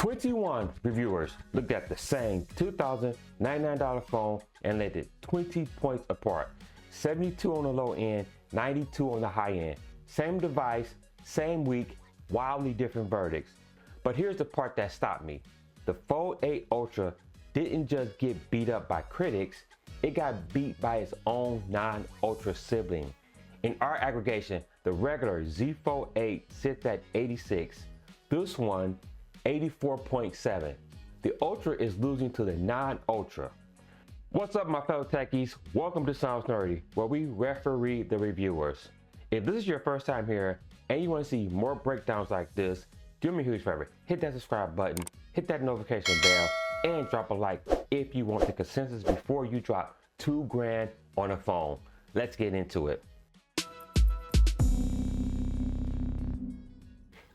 21 reviewers looked at the same $2,099 phone and laid it 20 points apart. 72 on the low end, 92 on the high end. Same device, same week, wildly different verdicts. But here's the part that stopped me. The Fold 8 Ultra didn't just get beat up by critics, it got beat by its own non-Ultra sibling. In our aggregation, the regular Z Fold8 sits at 86. This one, 84.7. The Ultra is losing to the non-Ultra. What's up, my fellow techies? Welcome to Sounds Nerdy, where we referee the reviewers. If this is your first time here and you want to see more breakdowns like this, do me a huge favor. Hit that subscribe button, hit that notification bell, and drop a like if you want the consensus before you drop $2 grand on a phone. Let's get into it.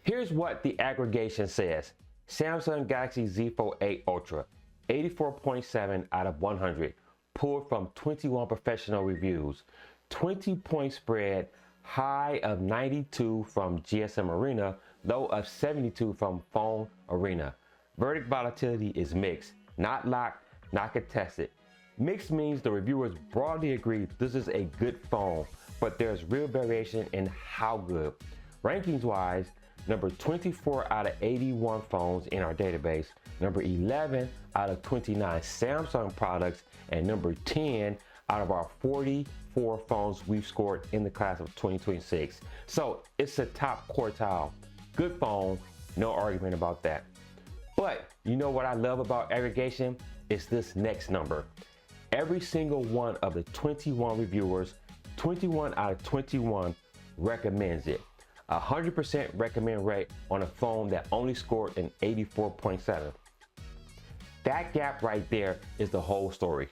Here's what the aggregation says. Samsung Galaxy Z Fold8 Ultra, 84.7 out of 100, pulled from 21 professional reviews. 20-point spread, high of 92 from GSM Arena, low of 72 from Phone Arena. Verdict volatility is mixed, not locked, not contested. Mixed means the reviewers broadly agree this is a good phone, but there's real variation in how good. Rankings wise, number 24 out of 81 phones in our database, number 11 out of 29 Samsung products, and number 10 out of our 44 phones we've scored in the class of 2026. So it's a top quartile. Good phone, no argument about that. But you know what I love about aggregation? It's this next number. Every single one of the 21 reviewers, 21 out of 21 recommends it. 100% recommend rate on a phone that only scored an 84.7. That gap right there is the whole story.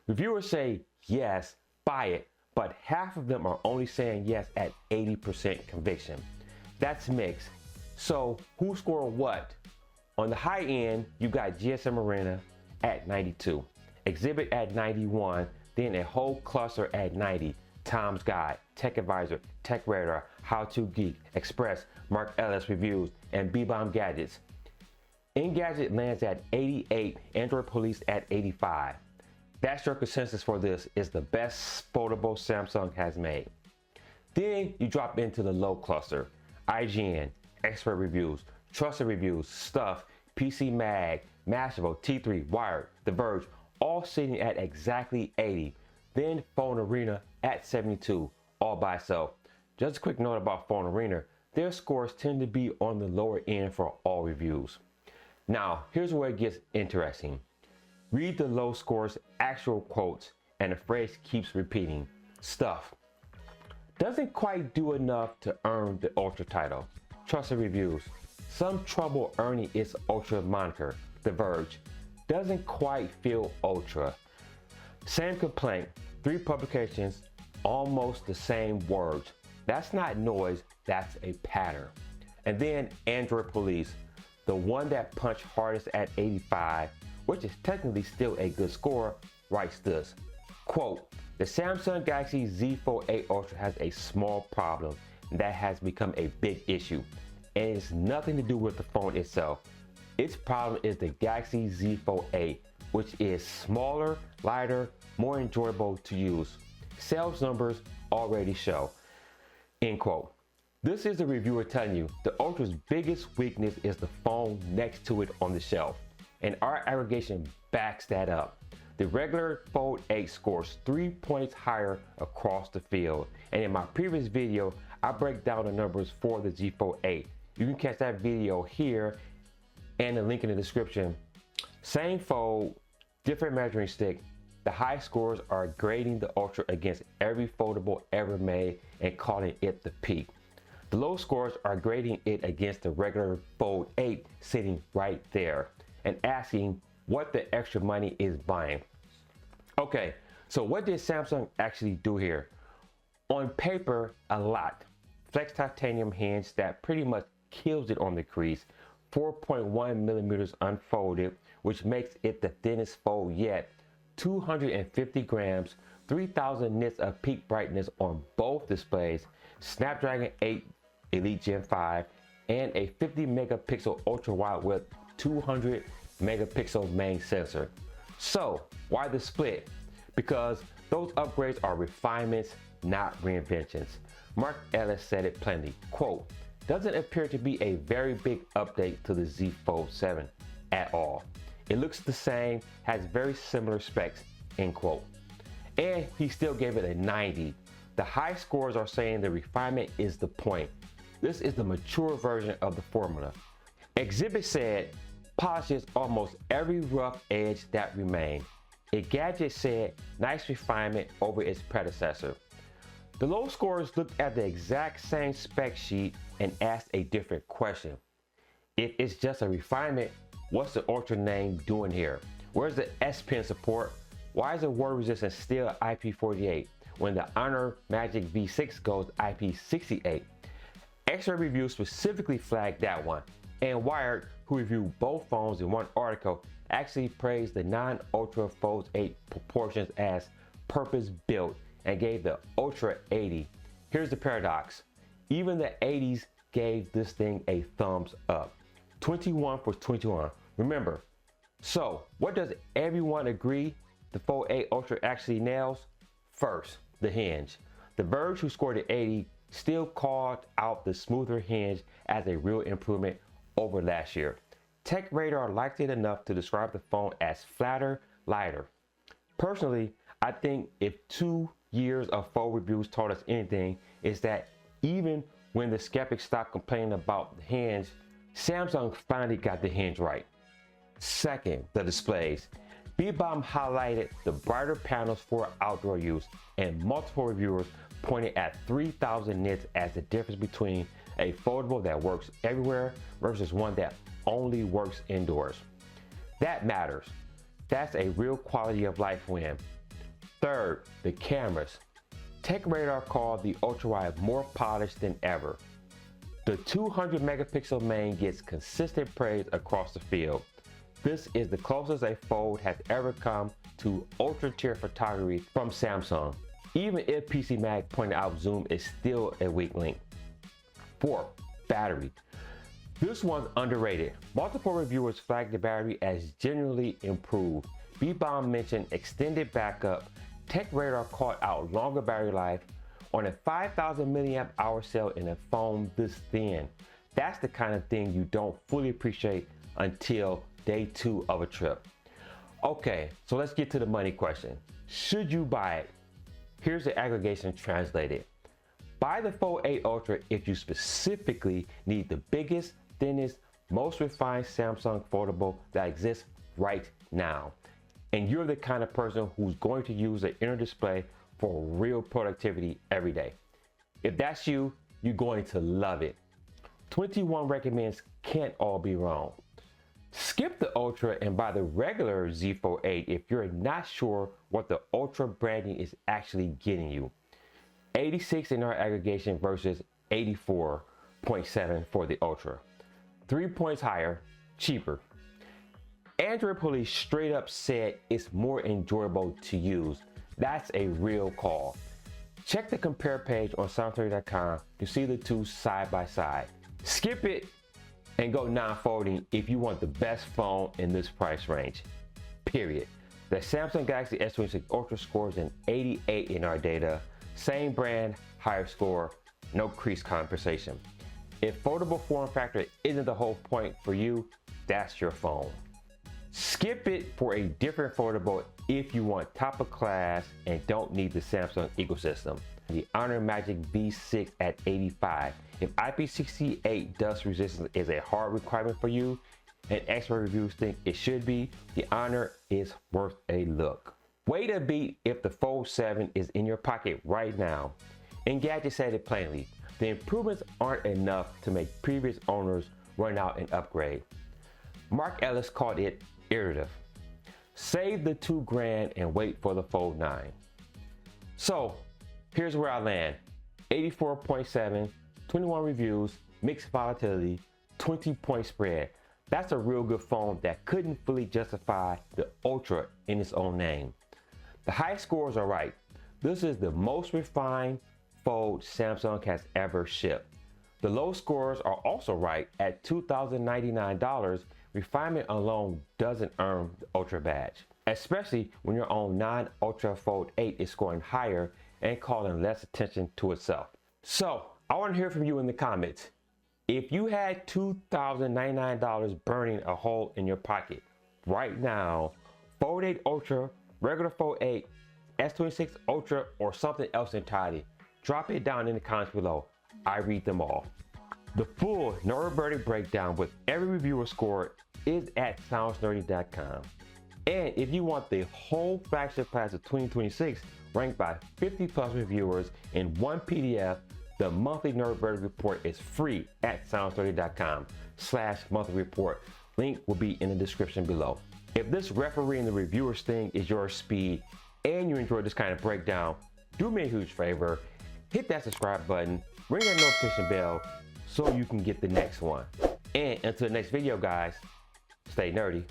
Reviewers say yes, buy it, but half of them are only saying yes at 80% conviction. That's mixed. So who scored what? On the high end, you got GSM Arena at 92, Exhibit at 91, then a whole cluster at 90. Tom's Guide, Tech Advisor, Tech Radar, How To Geek, Express, Mark Ellis Reviews, and B-Bomb Gadgets. Engadget lands at 88, Android Police at 85. That's your consensus for this is the best foldable Samsung has made. Then you drop into the low cluster. IGN, Expert Reviews, Trusted Reviews, Stuff, PC Mag, Mashable, T3, Wired, The Verge, all sitting at exactly 80. Then Phone Arena at 72, all by itself. Just a quick note about Phone Arena, their scores tend to be on the lower end for all reviews. Now, here's where it gets interesting. Read the low scores actual quotes and the phrase keeps repeating. Stuff. Doesn't quite do enough to earn the Ultra title. Trusted Reviews. Some trouble earning its Ultra moniker. The Verge. Doesn't quite feel Ultra. Same complaint, 3 publications, almost the same words. That's not noise, that's a pattern. And then Android Police, the one that punched hardest at 85, which is technically still a good score, writes this, quote, the Samsung Galaxy Z Fold8 Ultra has a small problem that has become a big issue, and it's nothing to do with the phone itself. Its problem is the Galaxy Z Fold8, which is smaller, lighter, more enjoyable to use. Sales numbers already show, end quote. This is the reviewer telling you the Ultra's biggest weakness is the phone next to it on the shelf, and our aggregation backs that up. The regular Fold8 scores 3 points higher across the field, and in my previous video, I break down the numbers for the Z Fold8. You can catch that video here and the link in the description. Same fold, different measuring stick. The high scores are grading the Ultra against every foldable ever made and calling it the peak. The low scores are grading it against the regular Fold8 sitting right there and asking what the extra money is buying. Okay, so what did Samsung actually do here? On paper, a lot. Flex titanium hinge that pretty much kills it on the crease. 4.1 millimeters unfolded, which makes it the thinnest fold yet. 250 grams, 3000 nits of peak brightness on both displays, Snapdragon 8 Elite Gen 5, and a 50 megapixel ultra wide with 200 megapixel main sensor. So why the split? Because those upgrades are refinements, not reinventions. Mark Ellis said it plainly, quote, "Doesn't appear to be a very big update to the Z Fold 7 at all. It looks the same, has very similar specs," end quote. And he still gave it a 90. The high scores are saying the refinement is the point. This is the mature version of the formula. Exhibit said, polishes almost every rough edge that remained. Engadget said, nice refinement over its predecessor. The low scores looked at the exact same spec sheet and asked a different question. If it's just a refinement, what's the Ultra name doing here? Where's the S Pen support? Why is the word resistance still IP48 when the Honor Magic V6 goes IP68? X-Ray Review specifically flagged that one, and Wired, who reviewed both phones in one article, actually praised the non-Ultra Fold8 proportions as purpose-built and gave the Ultra 80. Here's the paradox. Even the 80s gave this thing a thumbs up. 21 for 21. Remember, so what does everyone agree the Fold8 Ultra actually nails? First, the hinge. The Verge, who scored an 80, still called out the smoother hinge as a real improvement over last year. TechRadar liked it enough to describe the phone as flatter, lighter. Personally, I think if 2 years of Fold reviews taught us anything, is that even when the skeptics stopped complaining about the hinge, Samsung finally got the hinge right. Second, the displays. B-Bomb highlighted the brighter panels for outdoor use, and multiple reviewers pointed at 3,000 nits as the difference between a foldable that works everywhere versus one that only works indoors. That matters. That's a real quality of life win. Third, the cameras. TechRadar called the ultra-wide more polished than ever. The 200 megapixel main gets consistent praise across the field. This is the closest a Fold has ever come to ultra-tier photography from Samsung, even if PC Mag pointed out zoom is still a weak link. Fourth, battery. This one's underrated. Multiple reviewers flagged the battery as generally improved. B-Bomb mentioned extended backup. TechRadar called out longer battery life on a 5,000 milliamp hour cell in a phone this thin. That's the kind of thing you don't fully appreciate until day 2 of a trip. Okay, so let's get to the money question. Should you buy it? Here's the aggregation translated. Buy the Fold8 Ultra if you specifically need the biggest, thinnest, most refined Samsung foldable that exists right now. And you're the kind of person who's going to use the inner display for real productivity every day. If that's you, you're going to love it. 21 recommends can't all be wrong. Skip the Ultra and buy the regular Z Fold8 if you're not sure what the Ultra branding is actually getting you. 86 in our aggregation versus 84.7 for the Ultra. 3 points higher, cheaper. Android Police straight up said it's more enjoyable to use. That's a real call. Check the compare page on Sound30.com to see the two side by side. Skip it and go non-folding if you want the best phone in this price range, period. The Samsung Galaxy S26 Ultra scores an 88 in our data. Same brand, higher score, no crease compensation. If foldable form factor isn't the whole point for you, that's your phone. Skip it for a different foldable if you want top of class and don't need the Samsung ecosystem. The Honor Magic V6 at 85. If IP68 dust resistance is a hard requirement for you, and expert reviews think it should be, the Honor is worth a look. Wait a beat if the Fold 7 is in your pocket right now. Engadget said it plainly. The improvements aren't enough to make previous owners run out and upgrade. Mark Ellis called it iterative. Save the $2 grand and wait for the Fold 9. So here's where I land. 84.7, 21 reviews, mixed volatility, 20-point spread. That's a real good phone that couldn't fully justify the Ultra in its own name. The high scores are right. This is the most refined Fold Samsung has ever shipped. The low scores are also right at $2,099, refinement alone doesn't earn the Ultra badge, especially when your own non-Ultra Fold 8 is scoring higher and calling less attention to itself. So I want to hear from you in the comments. If you had $2,099 burning a hole in your pocket right now, Fold 8 Ultra, regular Fold 8, S26 Ultra, or something else entirely, drop it down in the comments below. I read them all. The full Nerd Verdict breakdown with every reviewer score is at soundsnerdy.com. And if you want the whole flagship class of 2026 ranked by 50 plus reviewers in one PDF, the monthly Nerd Verdict report is free at soundsnerdy.com/monthly report. Link will be in the description below. If this referee and the reviewers thing is your speed and you enjoy this kind of breakdown, do me a huge favor, hit that subscribe button, ring that notification bell so you can get the next one. And until the next video, guys, stay nerdy.